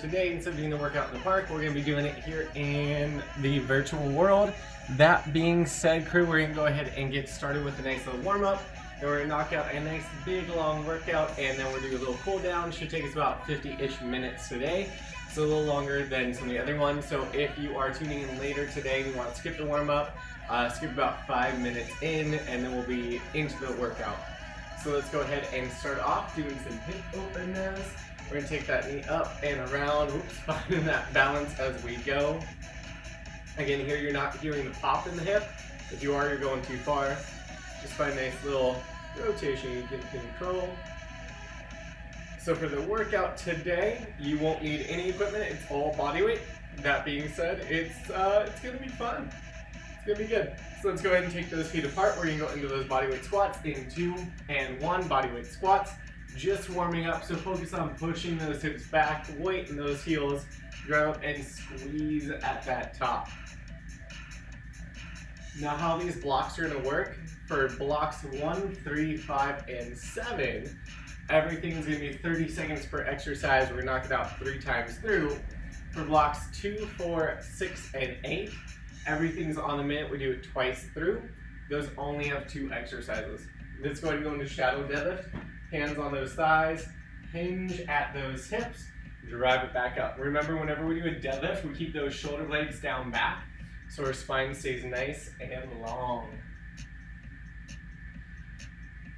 Today, instead of doing the workout in the park, we're going to be doing it here in the virtual world. That being said, crew, we're going to go ahead and get started with a nice little warm-up. Then we're going to knock out a nice big long workout, and then we'll do a little cool down. Should take us about 50-ish minutes today. It's a little longer than some of the other ones. So if you are tuning in later today and you want to skip the warm-up, skip about 5 minutes in, and then we'll be into the workout. So let's go ahead and start off doing some hip openers. We're going to take that knee up and around, finding that balance as we go. Again, here you're not hearing the pop in the hip. If you are, you're going too far. Just find a nice little rotation you can control. So for the workout today, you won't need any equipment. It's all body weight. That being said, it's going to be fun. It's going to be good. So let's go ahead and take those feet apart. We're going to go into those bodyweight squats in 2 and 1 bodyweight squats. Just warming up, so focus on pushing those hips back, weight in those heels, grab up and squeeze at that top. Now how these blocks are going to work, for blocks 1, 3, 5, and 7, everything's going to be 30 seconds per exercise. We're going to knock it out 3 times through. For blocks 2, 4, 6, and 8, everything's on the minute. We do it twice through. Those only have 2 exercises. Let's go ahead and go into shadow deadlift. Hands on those thighs, hinge at those hips, drive it back up. Remember, whenever we do a deadlift, we keep those shoulder blades down back so our spine stays nice and long.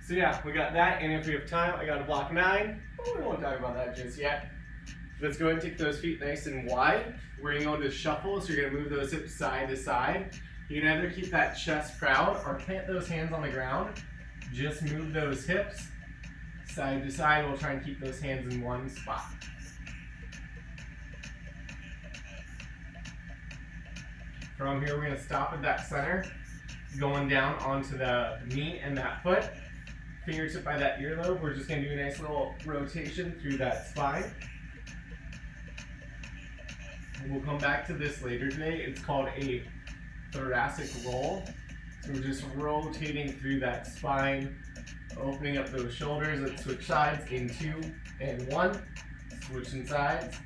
So yeah, we got that, and if we have time, I got a block 9. Oh, we won't talk about that just yet. Let's go ahead and take those feet nice and wide. We're gonna go into shuffle, so you're gonna move those hips side to side. You can either keep that chest proud or plant those hands on the ground. Just move those hips side to side. We'll try and keep those hands in one spot. From here, we're going to stop at that center, going down onto the knee and that foot. Fingertip by that earlobe. We're just going to do a nice little rotation through that spine. And we'll come back to this later today. It's called a thoracic roll. So we're just rotating through that spine, opening up those shoulders. Let's switch sides in 2 and 1. Switching sides.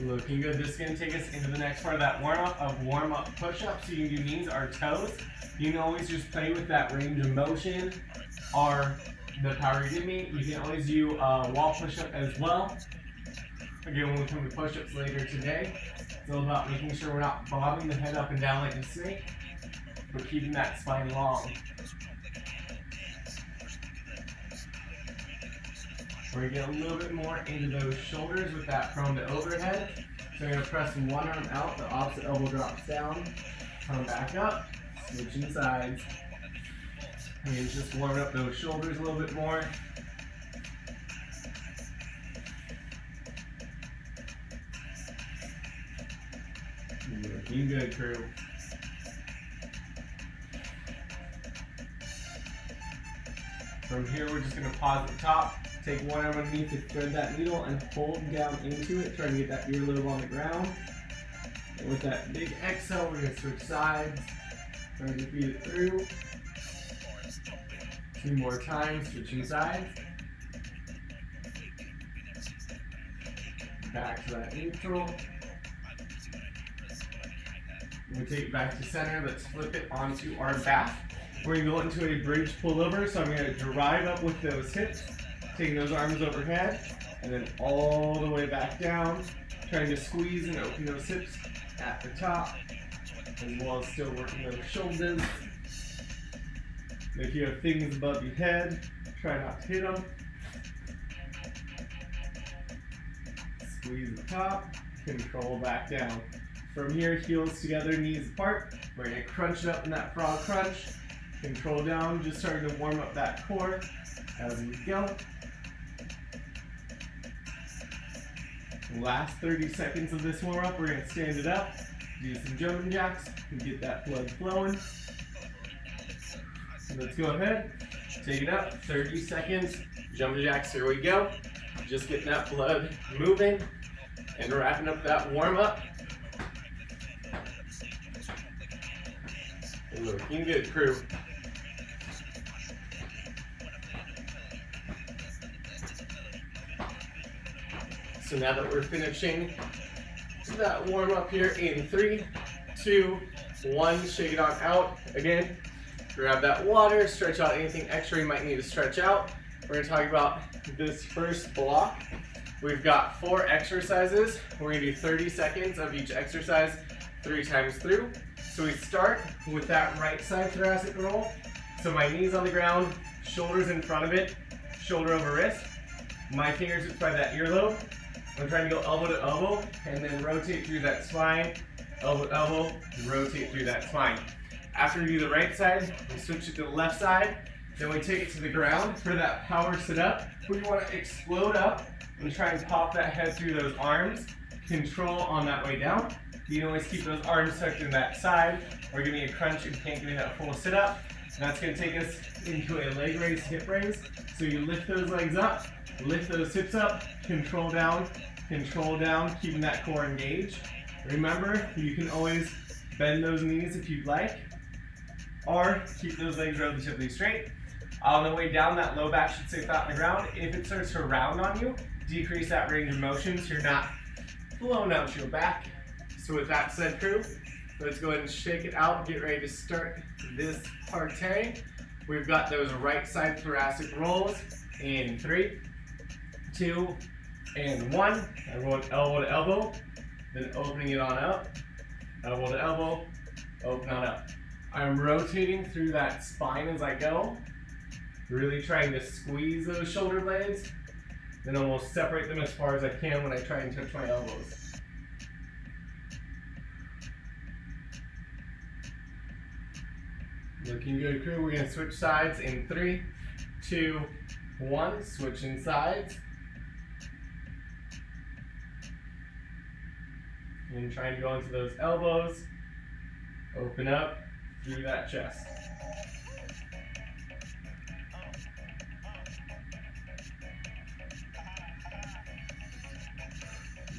Looking good. This is going to take us into the next part of that warm-up of warm-up push-ups. So you can do knees or toes. You can always just play with that range of motion or the power you give me. You can always do a wall push-up as well. Again, when we come to push-ups later today, it's all about making sure we're not bobbing the head up and down like a snake, but keeping that spine long. We're going to get a little bit more into those shoulders with that prone to overhead. So we're going to press one arm out, the opposite elbow drops down, come back up, switching sides. And just warming up those shoulders a little bit more. Looking good, crew. From here, we're just going to pause at the top. Take one arm underneath to thread that needle and hold down into it. Try to get that earlobe on the ground. And with that big exhale, we're going to switch sides. Trying to feed it through. 2 more times, switching sides. Back to that neutral. We'll take it back to center. Let's flip it onto our back. We're going to go into a bridge pullover. So I'm going to drive up with those hips, taking those arms overhead, and then all the way back down, trying to squeeze and open those hips at the top, as well as still working those shoulders. If you have things above your head, try not to hit them. Squeeze the top, control back down. From here, heels together, knees apart. We're going to crunch it up in that frog crunch. Control down, just starting to warm up that core as we go. Last 30 seconds of this warm up, we're going to stand it up, do some jumping jacks, and get that blood flowing. Let's go ahead, take it up, 30 seconds, jumping jacks, here we go. Just getting that blood moving and wrapping up that warm up. Looking good, crew. So now that we're finishing that warm up here in 3, 2, 1, shake it on out. Again, grab that water, stretch out anything extra you might need to stretch out. We're gonna talk about this first block. We've got 4 exercises. We're gonna do 30 seconds of each exercise 3 times through. So we start with that right side thoracic roll. So my knees on the ground, shoulders in front of it, shoulder over wrist. My fingertips by that earlobe. I'm trying to go elbow to elbow and then rotate through that spine, elbow to elbow, rotate through that spine. After we do the right side, we switch it to the left side. Then we take it to the ground for that power sit up. We want to explode up and try and pop that head through those arms. Control on that way down. You can always keep those arms tucked in that side or give me a crunch if you can't give me that full sit up. And that's going to take us into a leg raise, hip raise. So you lift those legs up, lift those hips up, control down, keeping that core engaged. Remember, you can always bend those knees if you'd like, or keep those legs relatively straight. On the way down, that low back should stay flat on the ground. If it starts to round on you, decrease that range of motion so you're not blown out your back. So with that said, crew, let's go ahead and shake it out, get ready to start this partay. We've got those right side thoracic rolls in 3, 2, and 1. Everyone elbow to elbow, then opening it on up. Elbow to elbow, open on up. I'm rotating through that spine as I go, really trying to squeeze those shoulder blades, then almost separate them as far as I can when I try and touch my elbows. Looking good, crew. We're going to switch sides in 3, 2, 1. Switching sides. And trying to go into those elbows. Open up through that chest.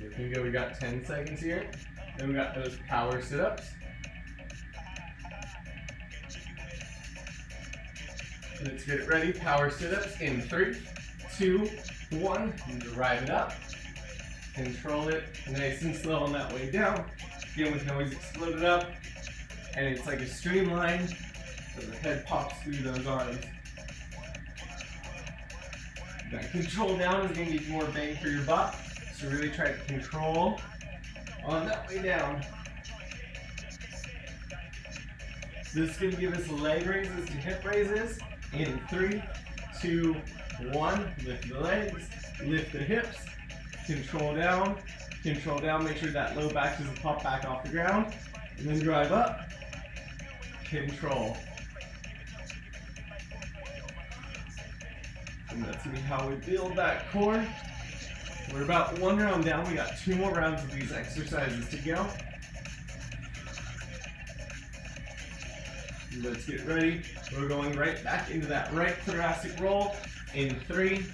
Looking good. We got 10 seconds here. Then we got those power sit-ups. Let's get it ready. Power sit-ups in 3, 2, 1. Drive it up. Control it nice and slow on that way down. Again, we can always explode it up. And it's like a streamline as the head pops through those arms. That control down is going to give you more bang for your buck. So really try to control on that way down. This is going to give us leg raises to hip raises. In 3, 2, 1. Lift the legs, lift the hips, control down, make sure that low back doesn't pop back off the ground, and then drive up, control. And that's going to be how we build that core. We're about 1 round down. We got 2 more rounds of these exercises to go. Let's get ready. We're going right back into that right thoracic roll in 3,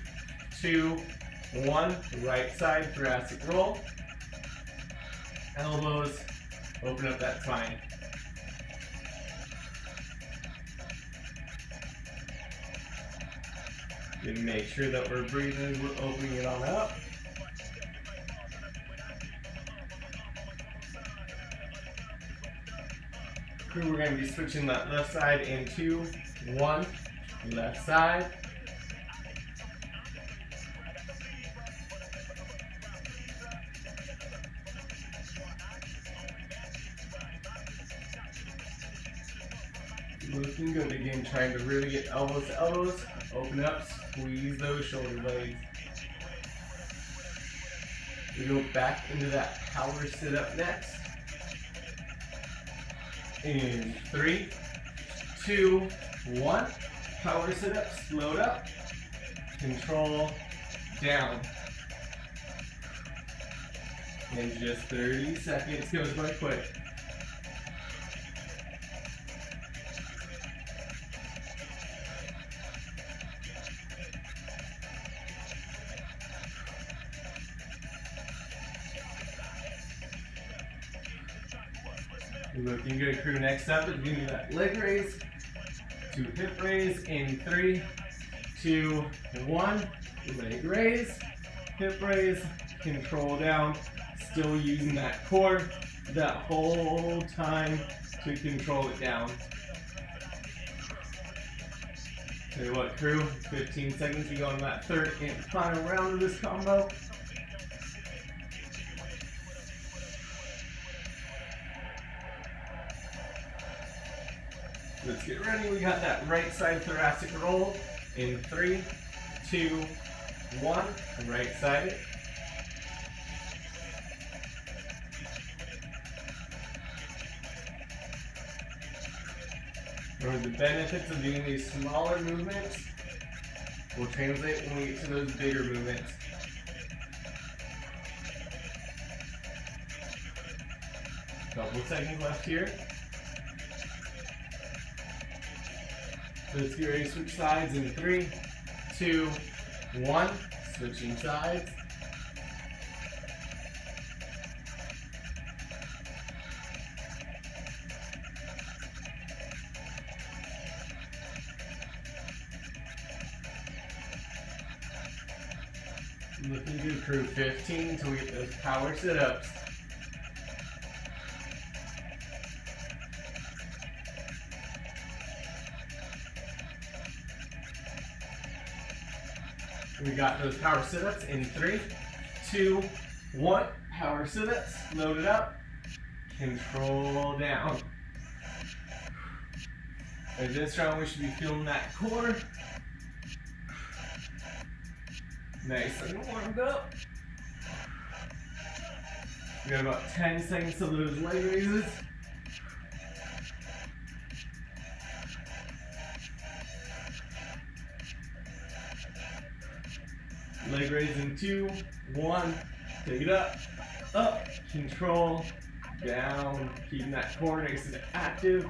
2, 1. Right side thoracic roll. Elbows, open up that spine. And make sure that we're breathing as we're opening it on up. We're going to be switching that left side in 2, 1, left side. Looking good again, trying to really get elbows to elbows, open up, squeeze those shoulder blades. We go back into that power sit up next. In 3, 2, 1. Power sit up, float up, control, down. In just 30 seconds, goes by quick. Looking good, crew. Next up is going to do that leg raise to hip raise in 3, 2, 1. Leg raise, hip raise, control down. Still using that core that whole time to control it down. Tell you what, crew, 15 seconds. We go on that third and final round of this combo. Let's get ready. We got that right side thoracic roll in 3, 2, 1. Right side. Remember, the benefits of doing these smaller movements will translate when we get to those bigger movements. Couple seconds left here. Let's get ready to switch sides in 3, 2, 1. Switching sides. Looking good, crew. 15 until we get those power sit-ups. We got those power sit-ups in 3, 2, 1. Power sit-ups, load it up, control down. And this round we should be feeling that core. Nice and warmed up. We got about 10 seconds to those leg raises. Leg raise in 2, 1. Take it up, control, down. Keeping that core nice and active.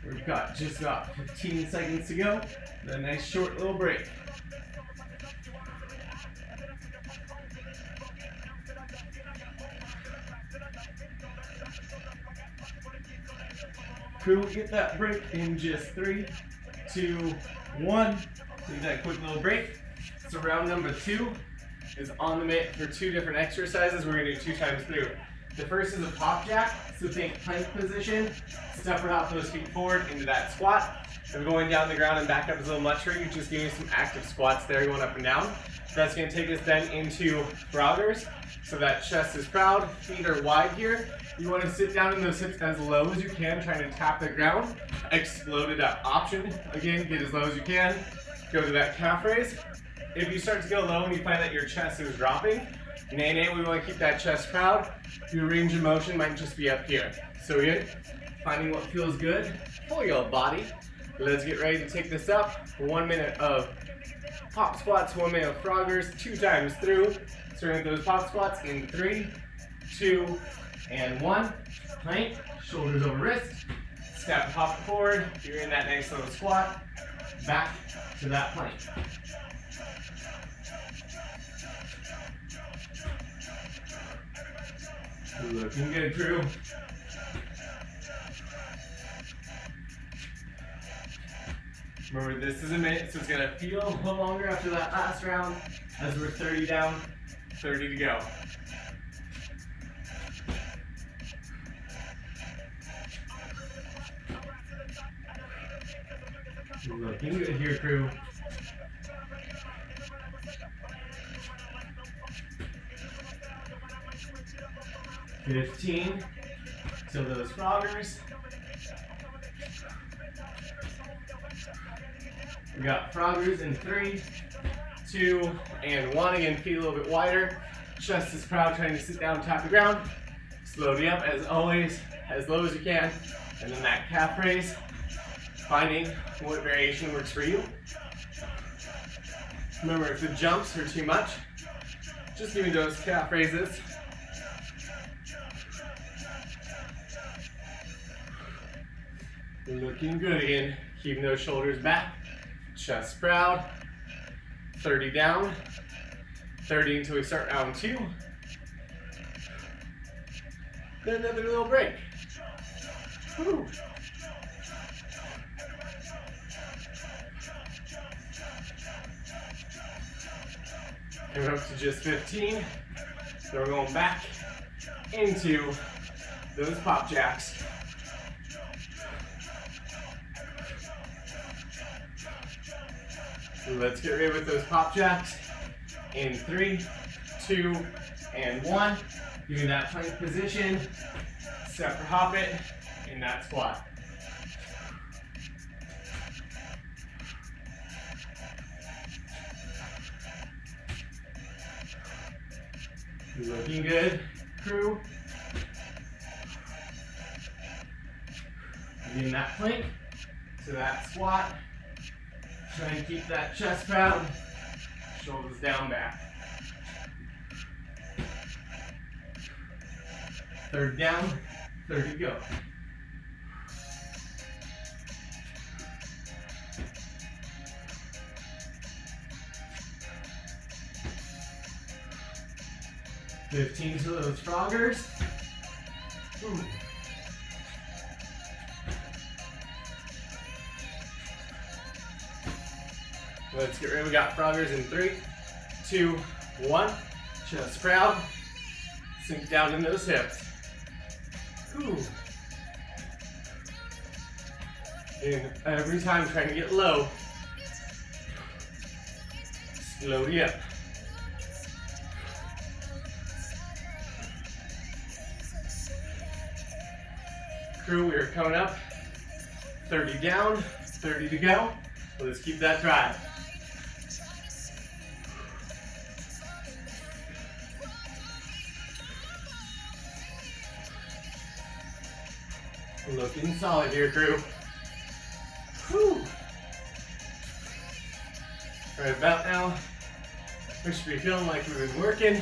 We've got just about 15 seconds to go. A nice short little break. Crew, get that break in just 3, 2, 1. Take that quick little break. So round number 2 is on the mat for 2 different exercises. We're going to do 2 times through. The first is a pop jack. So think plank position. Step right off those feet forward into that squat. And going down the ground and back up is a little much for you. Just giving you some active squats there going up and down. That's going to take us then into routers. So that chest is proud, feet are wide here. You want to sit down in those hips as low as you can, trying to tap the ground. Explode it up. Option, again, get as low as you can. Go to that calf raise. If you start to go low and you find that your chest is dropping, nay, we want to keep that chest proud. Your range of motion might just be up here. So again, finding what feels good for your body. Let's get ready to take this up. 1 minute of pop squats, 1 minute of froggers, 2 times through. Starting with those pop squats in 3, 2, and 1. Plank, shoulders over wrist. Step hop forward. You're in that nice little squat. Back to that plank. Looking good, crew. Remember, this is a minute, so it's gonna feel a little longer after that last round as we're 30 down, 30 to go. Looking good here, crew. $15 till those froggers. We got froggers in 3, 2, and 1. Again, feet a little bit wider. Chest is proud, trying to sit down, tap the ground. Slowly up, as always, as low as you can. And then that calf raise, finding what variation works for you. Remember, if the jumps are too much, just give me those calf raises. Looking good again, keeping those shoulders back, chest proud. 30 down, 30 until we start round 2. Then another little break. Whew. And we're up to just 15. Then we're going back into those pop jacks. Let's get ready with those pop jacks. In 3, 2, and 1. Give me that plank position. Step or hop it in that squat. Looking good, crew. Getting that plank to that squat. Try and keep that chest proud. Shoulders down, back. Third down, 30 go. Fifteen to those froggers. Ooh. Let's get ready. We got froggers in 3, 2, 1. Chest proud. Sink down in those hips. Ooh. And every time trying to get low. Slowly up. Crew, we are coming up. 30 down, 30 to go. Let's keep that drive. Looking solid here, crew. Whew. Right about now, we should be feeling like we've been working.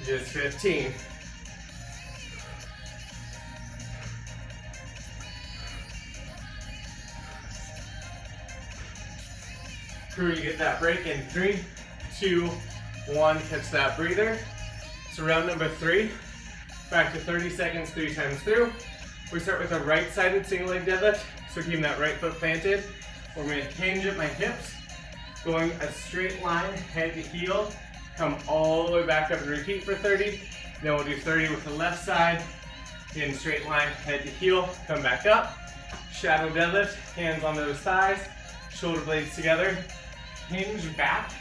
Just 15. Crew, you get that break in 3, 2, 1. Catch that breather. So round number 3. Back to 30 seconds, 3 times through. We start with a right-sided single leg deadlift. So keeping that right foot planted. We're going to hinge at my hips, going a straight line, head to heel. Come all the way back up and repeat for 30. Then we'll do 30 with the left side. In straight line, head to heel. Come back up. Shadow deadlift, hands on those thighs, shoulder blades together. Hinge back.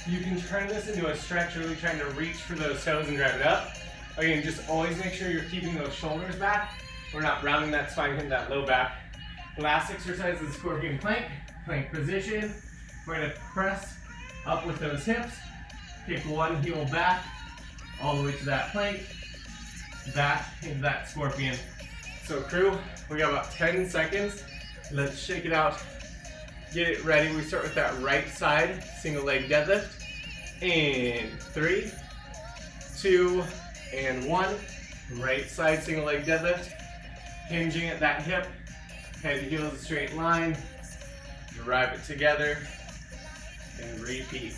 You can turn this into a stretch, really trying to reach for those toes and drive it up. Again, just always make sure you're keeping those shoulders back. We're not rounding that spine, hitting that low back. Last exercise is scorpion plank. Plank position. We're going to press up with those hips. Kick one heel back, all the way to that plank. Back into that scorpion. So crew, we got about 10 seconds. Let's shake it out. Get it ready. We start with that right side single leg deadlift. In 3, 2, and 1. Right side single leg deadlift. Hinging at that hip. Head to heel is a straight line. Drive it together. And repeat.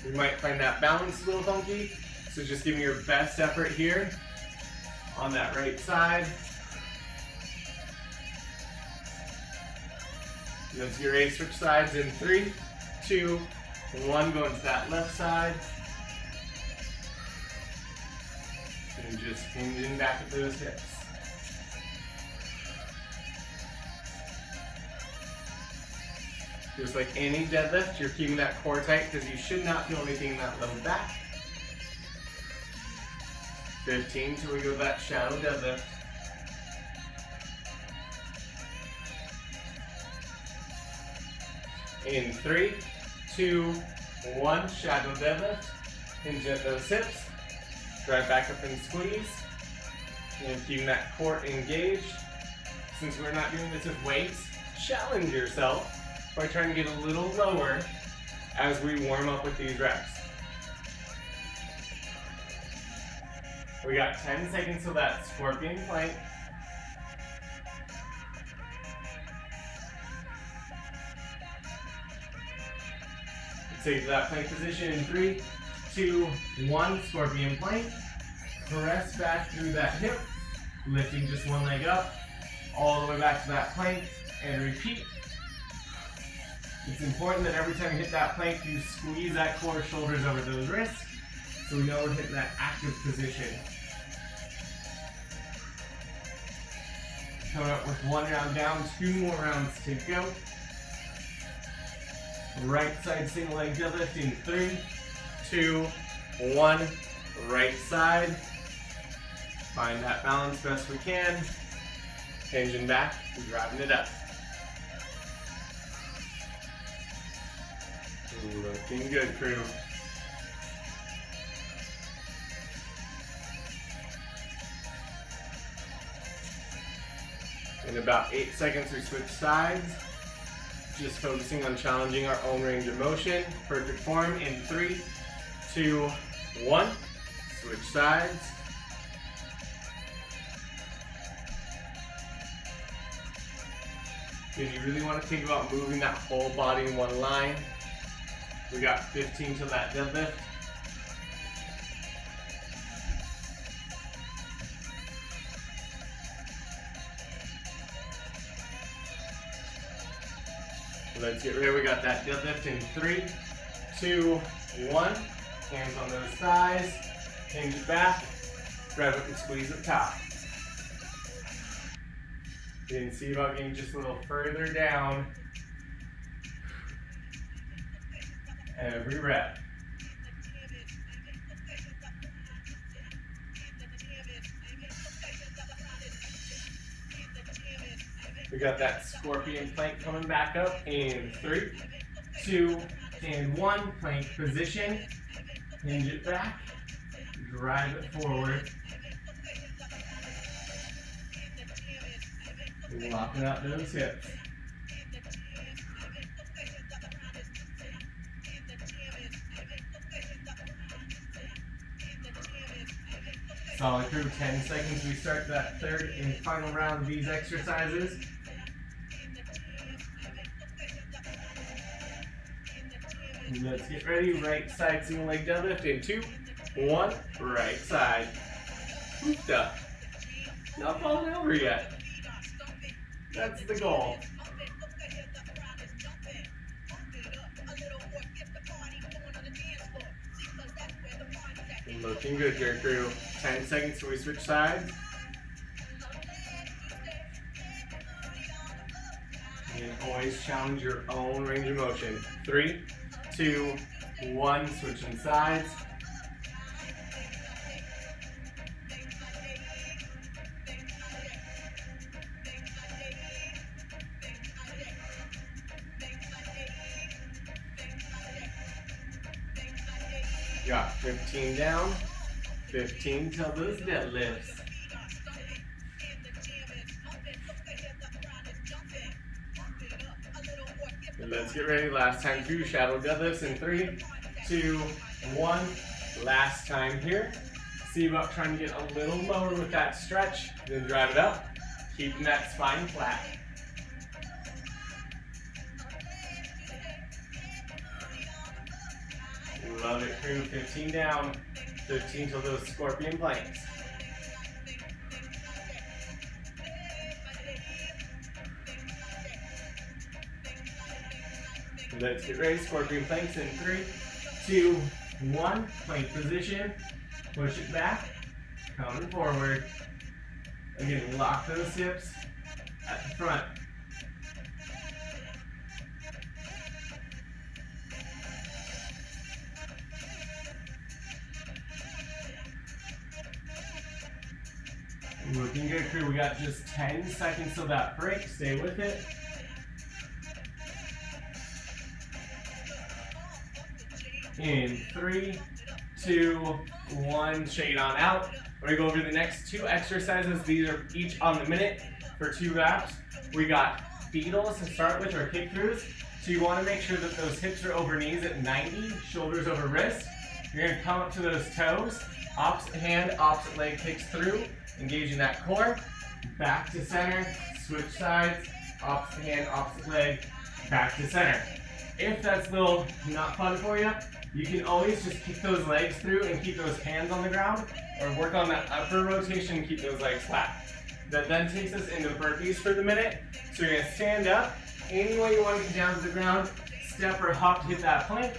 You might find that balance a little funky. So just give me your best effort here. On that right side. Let's get ready to switch sides in 3, 2, 1. Going to that left side. And just hinging back at those hips. Just like any deadlift, you're keeping that core tight because you should not feel anything in that low back. 15 till we go to that shadow deadlift. In 3, 2, 1, shadow deadlift. Hinge at those hips. Drive back up and squeeze. And keeping that core engaged. Since we're not doing this with weights, challenge yourself by trying to get a little lower as we warm up with these reps. We got 10 seconds till that scorpion plank. Take that plank position in 3, 2, 1, scorpion plank. Press back through that hip, lifting just one leg up, all the way back to that plank, and repeat. It's important that every time you hit that plank, you squeeze that core, shoulders over those wrists, so we know we're hitting that active position. Coming up with one round down, 2 more rounds to go. Right side single leg deadlift in 3, 2, 1. Right side. Find that balance best we can. Hinging back, driving it up. Looking good, crew. In about 8 seconds, we switch sides. Just focusing on challenging our own range of motion. Perfect form in 3, 2, 1. Switch sides. And you really want to think about moving that whole body in one line. We got 15 to that deadlift. Let's get ready. We got that deadlift in 3, 2, 1. Hands on those thighs. Hinge it back. Grab it and squeeze up top. You can see about getting just a little further down every rep. We got that scorpion plank coming back up in 3, 2, and 1. Plank position. Hinge it back. Drive it forward. Locking out those hips. Solid crew, 10 seconds. We start that third and final round of these exercises. Let's get ready. Right side single leg deadlift in 2, 1. Right side. Hooped up. Not falling over yet. That's the goal. Looking good here, crew. 10 seconds till we switch sides. And always challenge your own range of motion. 3, 2, 1. Switching sides. Got 15 down, 15 till those deadlifts. And let's get ready. Last time through, shadow deadlifts in 3, 2, 1. Last time here. See about trying to get a little lower with that stretch, then drive it up, keeping that spine flat. Love it, crew. 15 down, 15 till those scorpion planks. Let's get ready. Scorpion planks in 3, 2, 1. Plank position. Push it back. Coming forward. Again, lock those hips at the front. Looking good, crew. We got just 10 seconds till that break. Stay with it. In 3, 2, 1. Shake it on out. We're gonna go over the next 2 exercises. These are each on the minute for 2 reps. We got Beetles to start with, or kick throughs. So you want to make sure that those hips are over knees at 90, shoulders over wrists. You're gonna come up to those toes. Opposite hand, opposite leg kicks through. Engaging that core, back to center, switch sides, opposite hand, opposite leg, back to center. If that's a little not fun for you, you can always just kick those legs through and keep those hands on the ground or work on that upper rotation, keep those legs flat. That then takes us into burpees for the minute. So you're gonna stand up, any way you wanna get down to the ground, step or hop to hit that plank.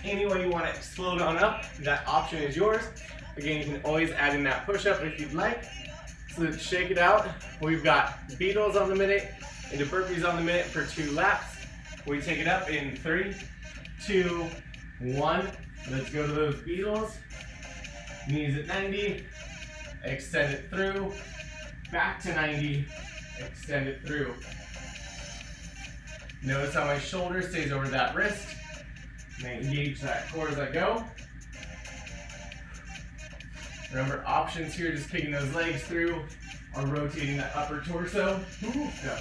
Any way you wanna explode on up, that option is yours. Again, you can always add in that push-up if you'd like. So let's shake it out. We've got Beetles on the minute, into burpees on the minute for 2 laps. We take it up in 3, 2, 1. Let's go to those Beetles. Knees at 90, extend it through, back to 90, extend it through. Notice how my shoulder stays over that wrist. Engage that core as I go. Remember, options here, just kicking those legs through or rotating that upper torso. Go.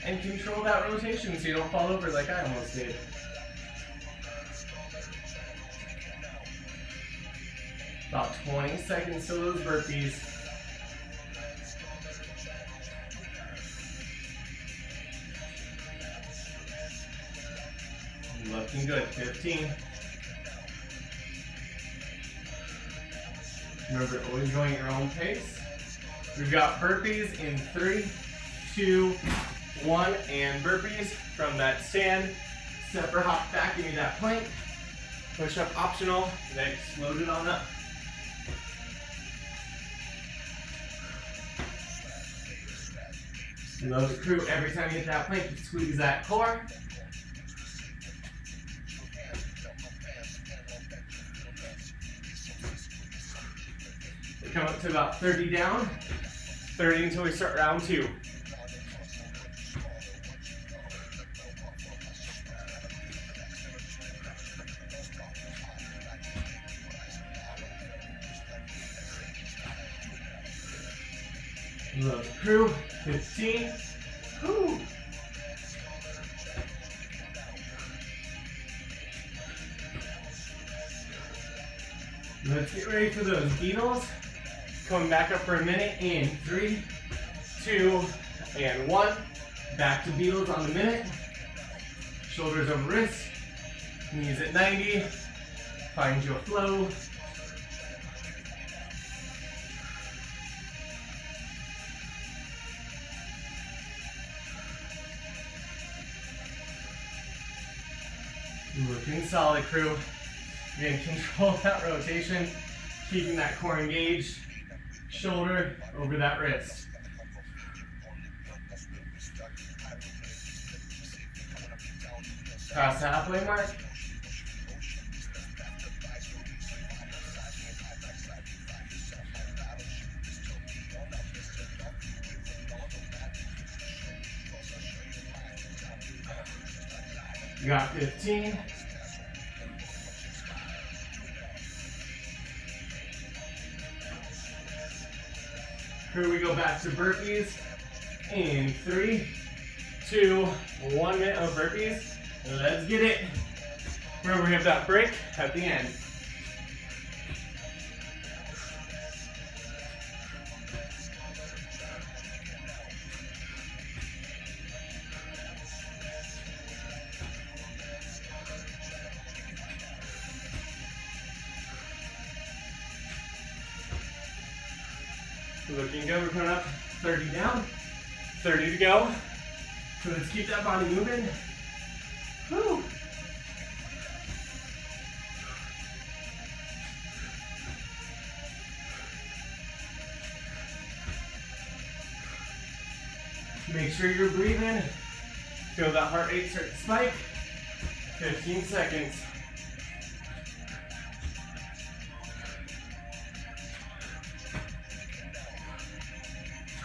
And control that rotation so you don't fall over like I almost did. About 20 seconds to those burpees. Looking good, 15. Remember, always going at your own pace. We've got burpees in 3, 2, 1, and burpees from that stand. Step or hop back into that plank. Push up optional, then explode it on up. Love the crew. Every time you hit that plank, you squeeze that core. We come up to about 30 down, 30 until we start round 2. Love the crew. 15. Woo. Let's get ready for those Beetles. Coming back up for a minute in 3, 2, and 1. Back to Beetles on the minute. Shoulders over wrists. Knees at 90. Find your flow. Looking solid, crew. You're gonna control that rotation, keeping that core engaged, shoulder over that wrist. Past the halfway mark. You got 15. Here we go back to burpees in 3, 2, 1 minute of burpees. Let's get it. Remember, we have that break at the end. Looking good. We're coming up 30 down, 30 to go. So let's keep that body moving. Woo. Make sure you're breathing. Feel that heart rate start to spike. 15 seconds.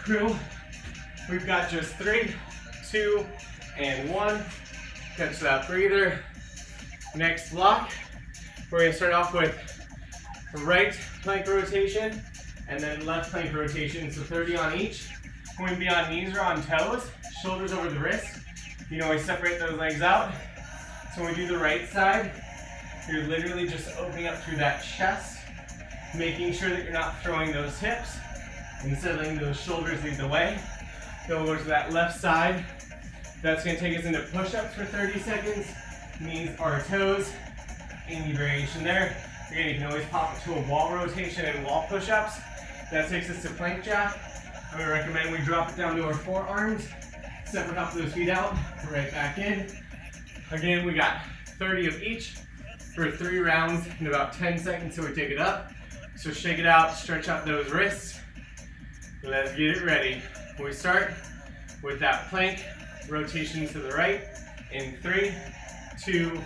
Crew, we've got just 3, 2, and 1. Catch that breather. Next block, we're going to start off with right plank rotation and then left plank rotation. So 30 on each. We're going to be on knees or on toes, shoulders over the wrist. You can always separate those legs out. So when we do the right side, you're literally just opening up through that chest, making sure that you're not throwing those hips and settling those shoulders lead the way. Then we'll go to that left side. That's going to take us into push-ups for 30 seconds. Knees or toes. Any variation there. Again, you can always pop it to a wall rotation and wall push-ups. That takes us to plank jack. I would recommend we drop it down to our forearms, separate up those feet out, right back in. Again, we got 30 of each for 3 rounds in about 10 seconds till we take it up. So shake it out, stretch out those wrists. Let's get it ready. We start with that plank rotation to the right in 3, 2,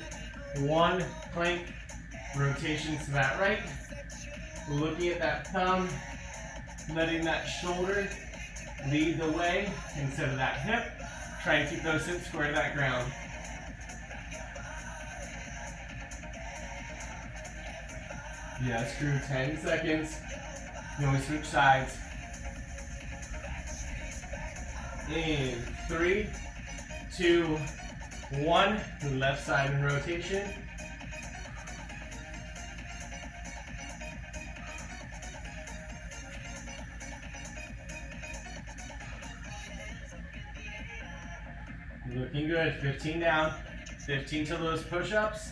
1, plank rotation to that right. Looking at that thumb, letting that shoulder lead the way instead of that hip. Try and keep those hips square to that ground. Yes, crew, 10 seconds. You always switch sides. In 3, 2, 1, left side in rotation. Looking good, 15 down, 15 to those push-ups.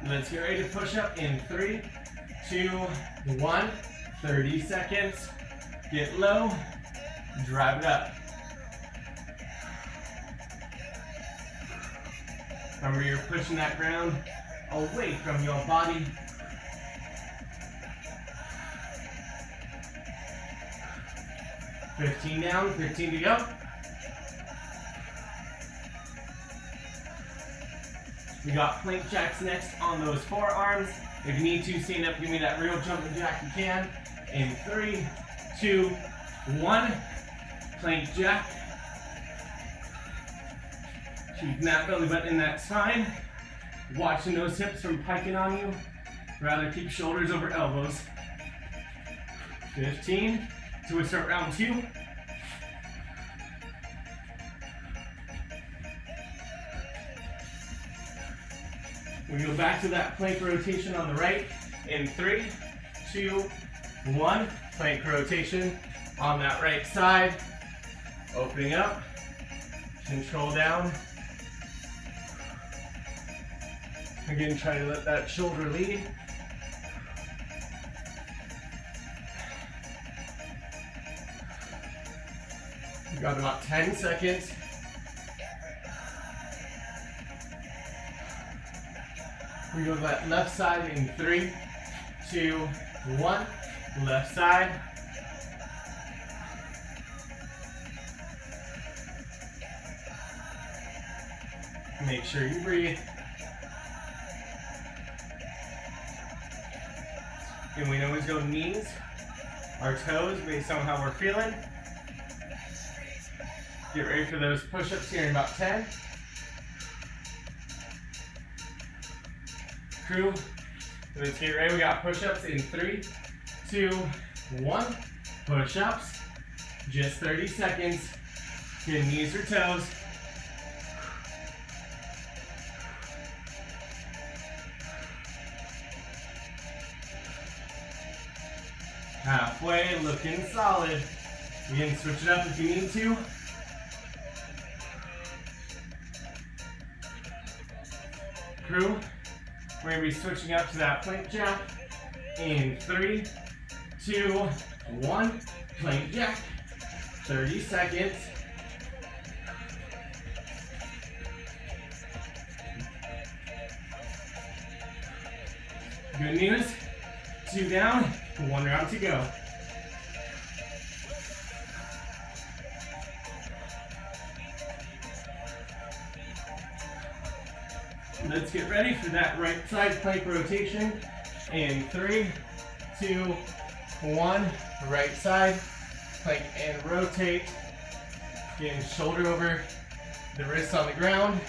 Let's get ready to push up in 3, 2, 1, 30 seconds. Get low, drive it up. Remember, you're pushing that ground away from your body. $15 down, 15 to go. We got plank jacks next on those forearms. If you need to, stand up, give me that real jumping jack you can. In 3, 2, 1, plank jack. Keeping that belly button in that spine. Watching those hips from piking on you. Rather keep shoulders over elbows. 15. So we start round 2. We go back to that plank rotation on the right in 3, 2, 1. Plank rotation on that right side. Opening up, control down. Again, try to let that shoulder lead. We've got about 10 seconds. We go to that left side in 3, 2, 1. Left side. Make sure you breathe. And we always go knees, our toes, based on how we're feeling. Get ready for those push-ups here in about 10. Crew, let's get ready. We got push-ups in 3, 2, 1. Push-ups, just 30 seconds. Good knees or toes. Halfway, looking solid. You can switch it up if you need to. Crew, we're going to be switching up to that plank jack in 3, 2, 1. Plank jack, 30 seconds. Good news, 2 down, 1 round to go. Let's get ready for that right side plank rotation in 3, 2, 1. Right side, plank and rotate. Getting shoulder over the wrists on the ground.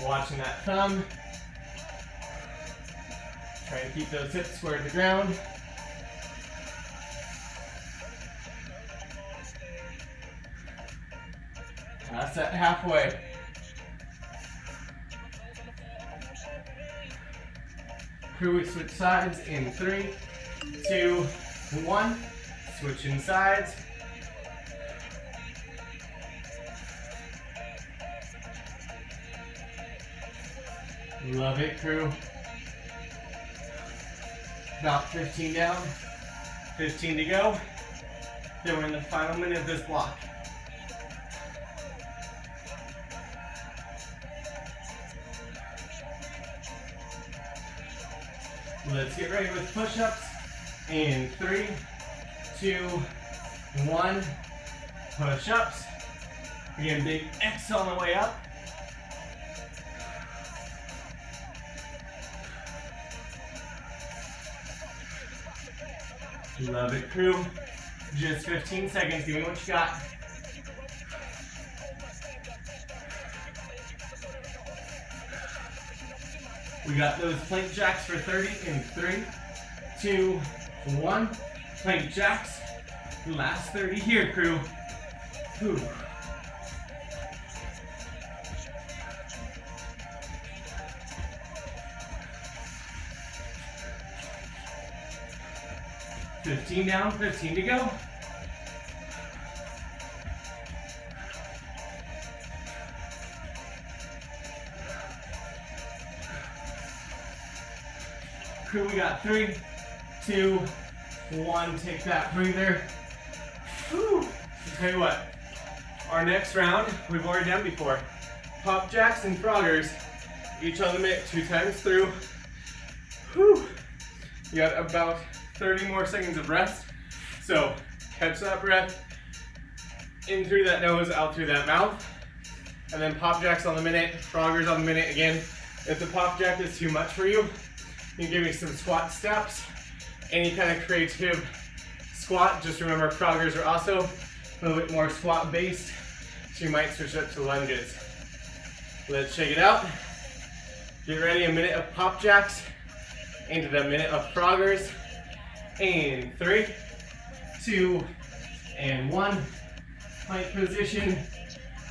Watching that thumb. Try to keep those hips square to the ground. That's that halfway. Crew, we switch sides in 3, 2, 1. Switching sides. Love it, crew. About 15 down, 15 to go. Then we're in the final minute of this block. Let's get ready with push-ups. In 3, 2, 1. Push-ups. Again, big X on the way up. Love it, crew. Just 15 seconds. Give me what you got. We got those plank jacks for 30 in 3, 2, 1. Plank jacks. Last 30 here, crew. Whew. $15 down, 15 to go. Crew, we got 3, 2, 1. Take that breather. Whew. I'll tell you what, our next round we've already done before. Pop jacks and froggers, each on the mitt 2 times through. Whew. You got about 30 more seconds of rest. So catch that breath in through that nose, out through that mouth. And then pop jacks on the minute, froggers on the minute again. If the pop jack is too much for you, you can give me some squat steps. Any kind of creative squat. Just remember froggers are also a little bit more squat based. So you might switch up to lunges. Let's check it out. Get ready, a minute of pop jacks into the minute of froggers. In 3, 2, and 1. Plank position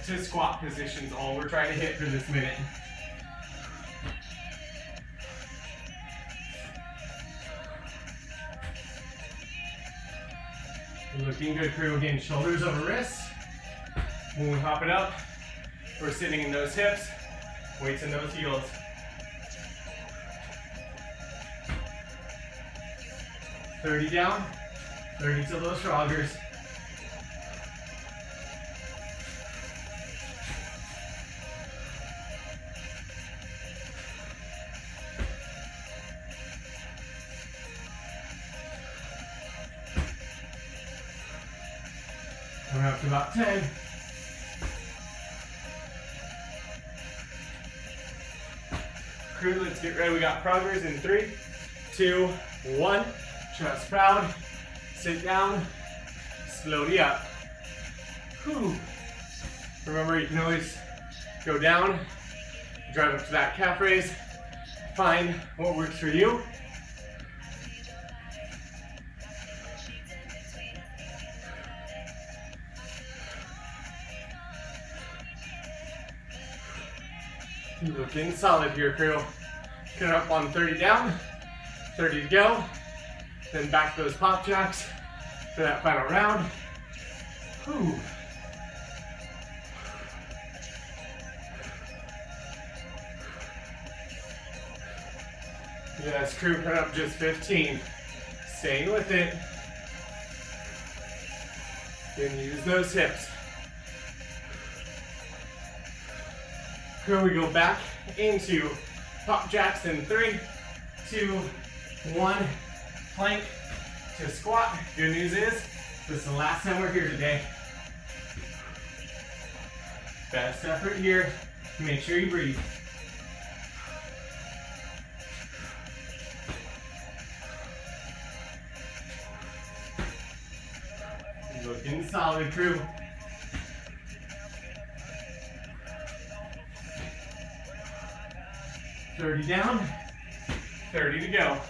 to squat position is all we're trying to hit for this minute. Looking good, crew. Again, shoulders over wrists. When we hop it up, we're sitting in those hips, weights in those heels. $30 down, 30 to those froggers. We're up to about 10. Crew, let's get ready. We got froggers in 3, 2, 1. Chest proud. Sit down. Slowly up. Whew. Remember, you can always go down, drive up to that calf raise. Find what works for you. Looking solid here, crew. Get up on 30 down, 30 to go. Then back to those pop jacks for that final round. Whew. Yes, crew, put up just 15. Staying with it. Then use those hips. Crew, we go back into pop jacks in 3, 2, 1. Plank to squat. Good news is, this is the last time we're here today. Best effort here. Make sure you breathe. Looking solid, crew. $30 down, 30 to go.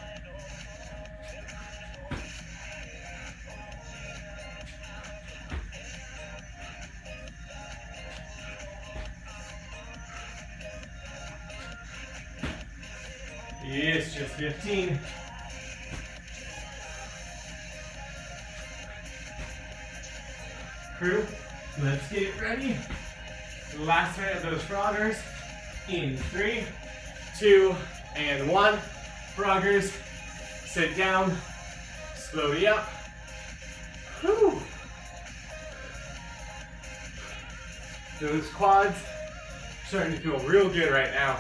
Yes, just 15. Crew, let's get ready. Last minute of those froggers in 3, 2, and 1. Froggers, sit down, slowly up. Whew. Those quads starting to feel real good right now.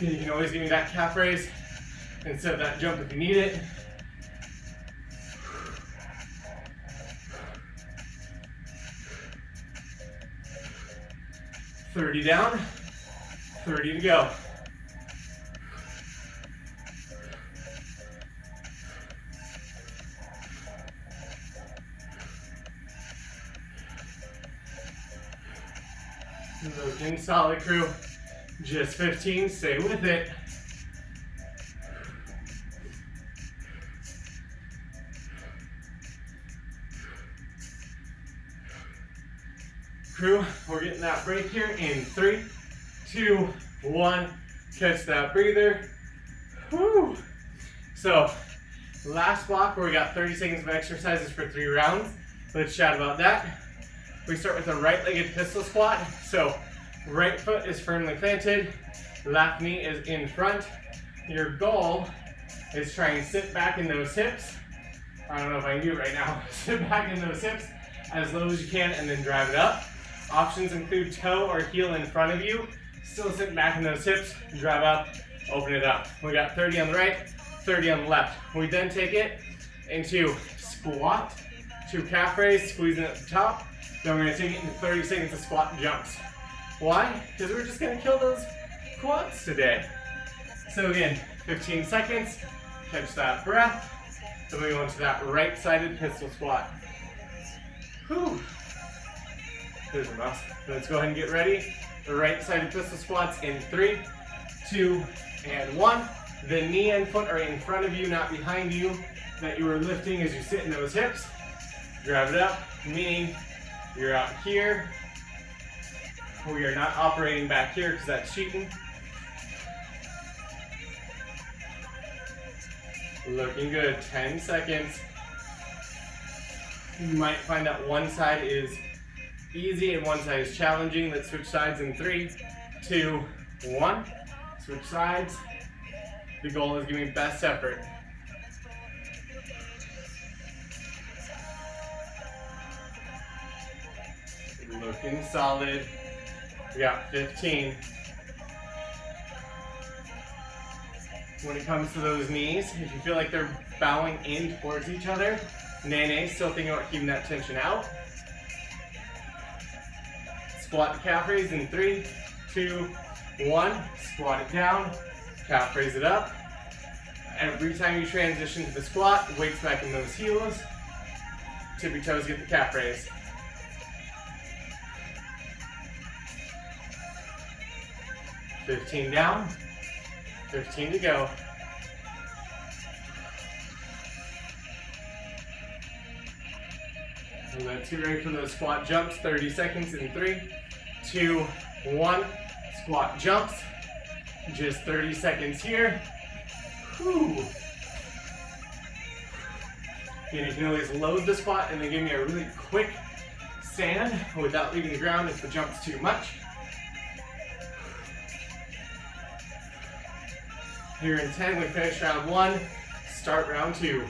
You can always give me that calf raise instead of that jump if you need it. $30 down, 30 to go. Looking solid, crew. Just 15, stay with it. Crew, we're getting that break here in 3, 2, 1. Catch that breather. Whew. So, last block where we got 30 seconds of exercises for 3 rounds. Let's chat about that. We start with a right-legged pistol squat. So, right foot is firmly planted, left knee is in front. Your goal is try and sit back in those hips. I don't know if I can do it right now. Sit back in those hips as low as you can and then drive it up. Options include toe or heel in front of you. Still sit back in those hips, drive up, open it up. We got 30 on the right, 30 on the left. We then take it into squat, 2 calf raise, squeezing at the top. Then we're gonna take it into 30 seconds of squat jumps. Why? Because we're just gonna kill those quads today. So again, 15 seconds, catch that breath. Then we go into that right-sided pistol squat. Whew. There's your mouse. Let's go ahead and get ready. The right-sided pistol squats in 3, 2, and 1. The knee and foot are in front of you, not behind you, that you are lifting as you sit in those hips. Drive it up, meaning you're out here. We are not operating back here because that's cheating. Looking good, 10 seconds. You might find that one side is easy and one side is challenging. Let's switch sides in 3, 2, 1. Switch sides. The goal is giving best effort. Looking solid. We got 15. When it comes to those knees, if you feel like they're bowing in towards each other, nay, still thinking about keeping that tension out. Squat the calf raise in 3, 2, 1. Squat it down, calf raise it up. Every time you transition to the squat, weights back in those heels. Tippy toes get the calf raise. $15 down, 15 to go. And let's get ready for those squat jumps. 30 seconds in 3, 2, 1. Squat jumps. Just 30 seconds here. Whew. And you can always load the squat and then give me a really quick stand without leaving the ground if the jump's too much. Here in 10, we finish round 1, start round 2.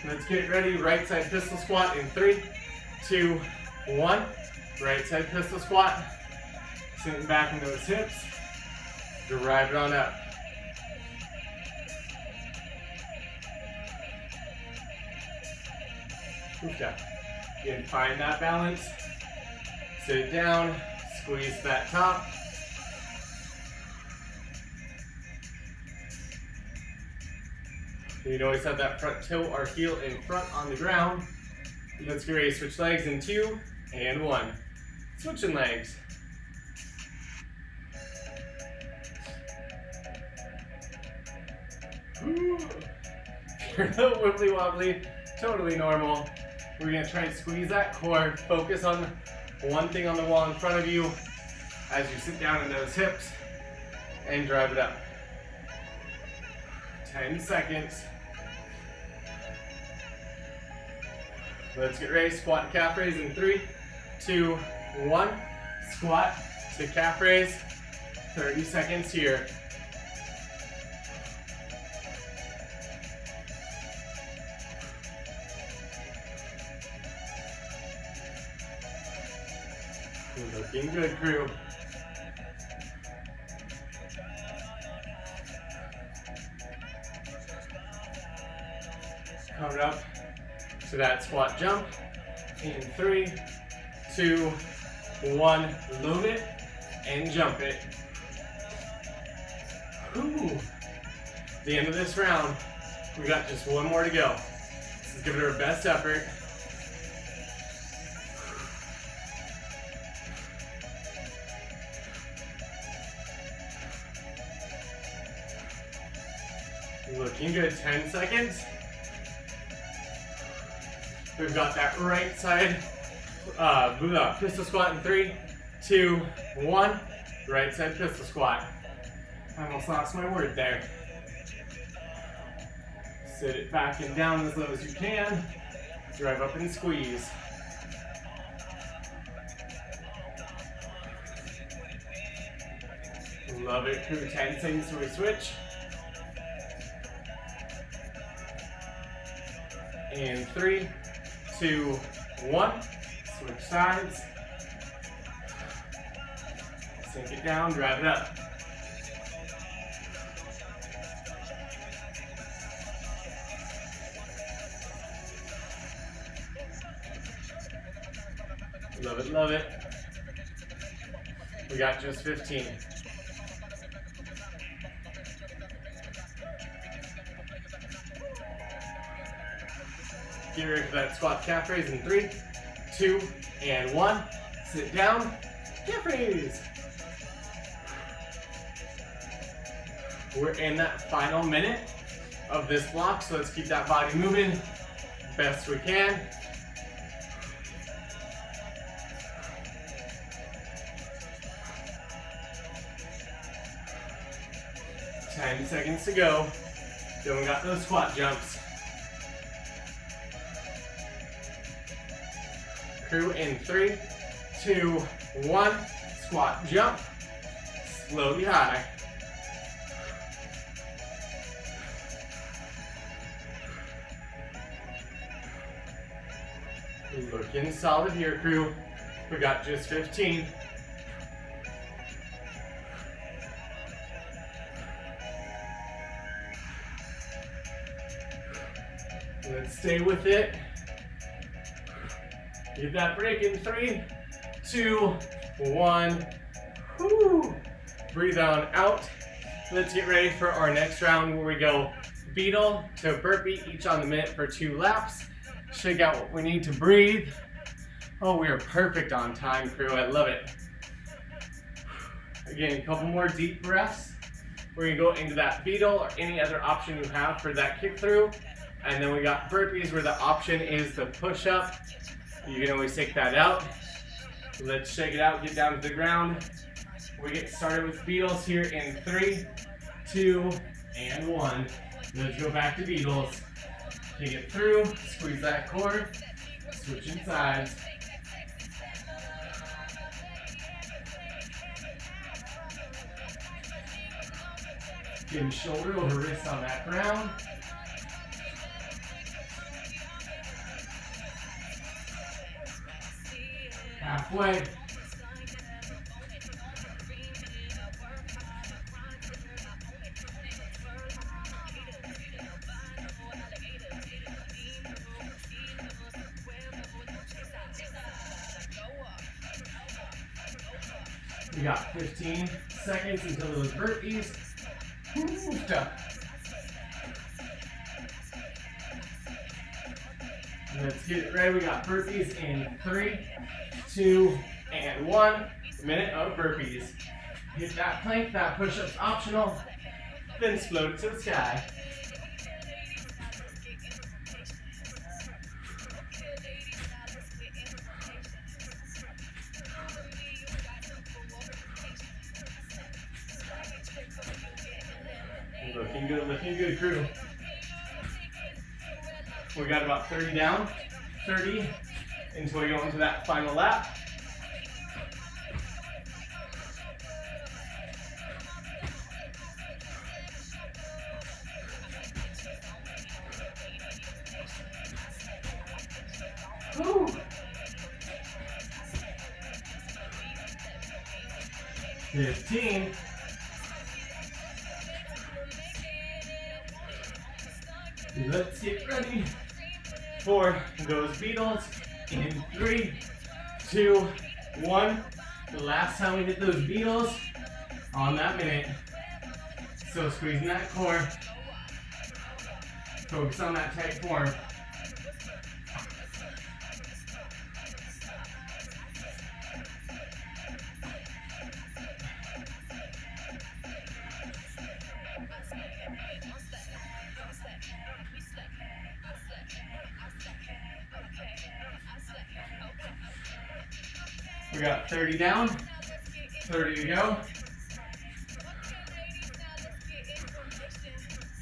Let's get ready, right side pistol squat in 3, 2, 1. Right side pistol squat, sitting back in those hips, drive it on up. Okay. Again, find that balance, sit down, squeeze that top. You'd always have that front toe or heel in front on the ground. Let's get ready to switch legs in 2 and 1. Switching legs. If you're a little wibbly wobbly, totally normal. We're gonna try and squeeze that core. Focus on one thing on the wall in front of you as you sit down in those hips and drive it up. 10 seconds. Let's get ready. Squat and calf raise in 3, 2, 1. Squat to calf raise. 30 seconds here. Looking good, crew. Coming up to that squat jump in 3, 2, 1. Load it and jump it. Whew. The end of this round, we got just one more to go. Let's give it our best effort. Looking good, 10 seconds. We've got that right side pistol squat in 3, 2, 1. Right side pistol squat. I almost lost my word there. Sit it back and down as low as you can. Drive up and squeeze. Love it, crew. 10 seconds till we switch. In 3, 2, 1. Switch sides. Sink it down, drive it up. Love it, love it. We got just 15. Get ready for that squat calf raise in 3, 2, and 1. Sit down, calf raise. We're in that final minute of this block, so let's keep that body moving best we can. Ten seconds to go. Then we got those squat jumps. Crew in 3, 2, 1. Squat jump. Slowly high. Looking solid here, crew. We got just 15. Let's stay with it. Get that break in 3, 2, 1. Whoo. Breathe on out. Let's get ready for our next round where we go Beetle to Burpee, each on the minute for 2 laps. Shake out what we need to breathe. Oh, we are perfect on time, crew. I love it. Again, a couple more deep breaths. We're gonna go into that Beetle or any other option you have for that kick through. And then we got burpees where the option is the push up. You can always take that out. Let's shake it out, get down to the ground. We get started with Beetles here in 3, 2, and 1. Let's go back to Beetles. Kick it through, squeeze that core, switching sides. Getting shoulder over wrist on that ground. Halfway. We got 15 seconds until those burpees. Let's get it ready. We got burpees in 3, 2, and 1. Minute of burpees. Hit that plank, that push-up's optional. Then float it to the sky. Looking good, crew. We got about 30 down. 30 until we go into that final lap. Woo. 15. Let's get ready for those Beetles in 3, 2, 1. The last time we did those Beetles on that minute. So squeezing that core. Focus on that tight form. We got 30 down, 30 to go.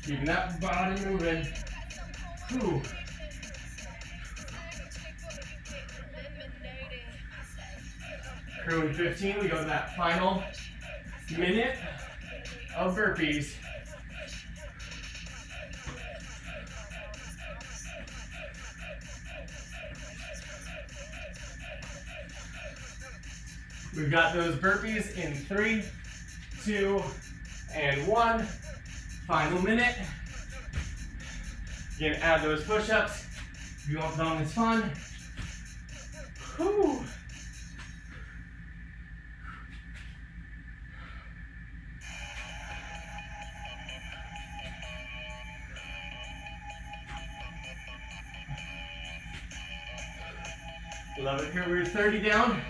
Keeping that body moving. Whew. Crew in 15, we go to that final minute of burpees. We've got those burpees in 3, 2, and 1. Final minute. You're gonna add those push-ups. If you want to on this fun. Whew. Love it. Here we're 30 down.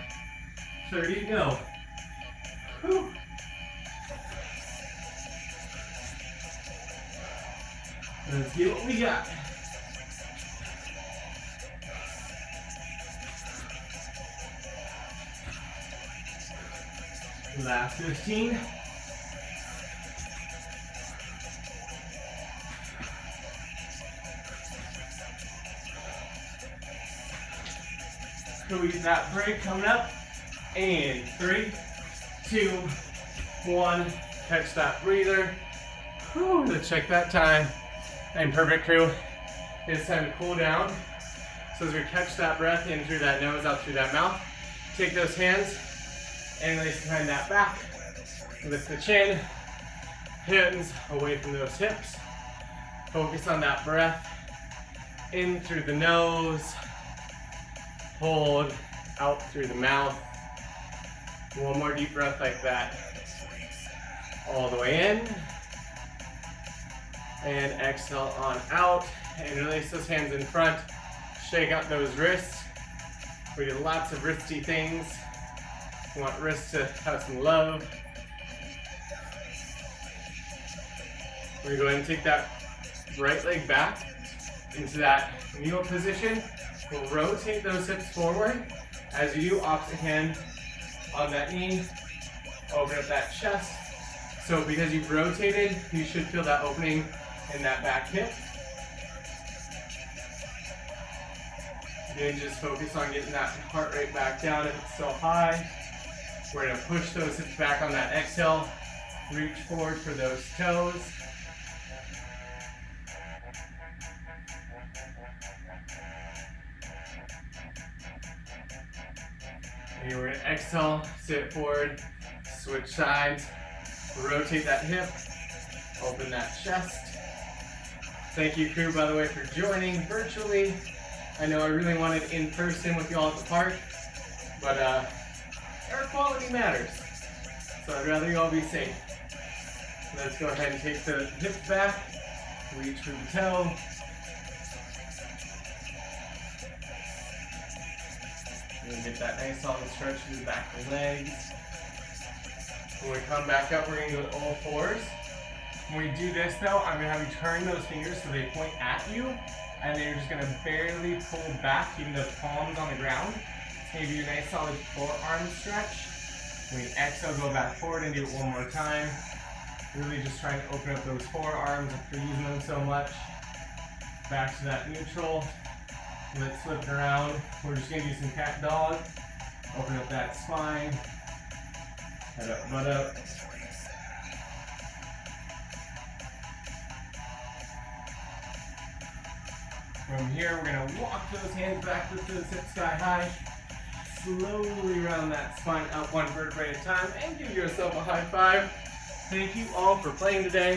30 to go. Whew. Let's get what we got. Last 15. So we get that break coming up. And 3, 2, 1. Catch that breather. Whew, let's check that time. And perfect, crew. It's time to cool down. So as we catch that breath in through that nose, out through that mouth, take those hands and release behind that back. Lift the chin, hands away from those hips. Focus on that breath in through the nose, hold out through the mouth. One more deep breath like that. All the way in. And exhale on out. And release those hands in front. Shake out those wrists. We do lots of wristy things. We want wrists to have some love. We're going to go ahead and take that right leg back into that mule position. We'll rotate those hips forward. As you do, opposite hand on that knee, open up that chest. So because you've rotated, you should feel that opening in that back hip. Then just focus on getting that heart rate back down if it's still high. We're gonna push those hips back on that exhale. Reach forward for those toes. And we're gonna exhale, sit forward, switch sides, rotate that hip, open that chest. Thank you, crew, by the way, for joining virtually. I know I really wanted in person with you all at the park, but air quality matters. So I'd rather you all be safe. Let's go ahead and take the hips back, reach for the toe. And get that nice solid stretch through the back of the legs. When we come back up, we're going to go to all fours. When we do this though, I'm going to have you turn those fingers so they point at you, and then you're just going to barely pull back, keeping those palms on the ground. It's going to give you a nice solid forearm stretch. When you exhale, go back forward and do it one more time. Really just trying to open up those forearms if you're using them so much. Back to that neutral. Let's flip it around. We're just gonna do some cat dog. Open up that spine. Head up, butt up. From here, we're gonna walk those hands back with those hips sky high. Slowly round that spine up one vertebrae at a time and give yourself a high five. Thank you all for playing today.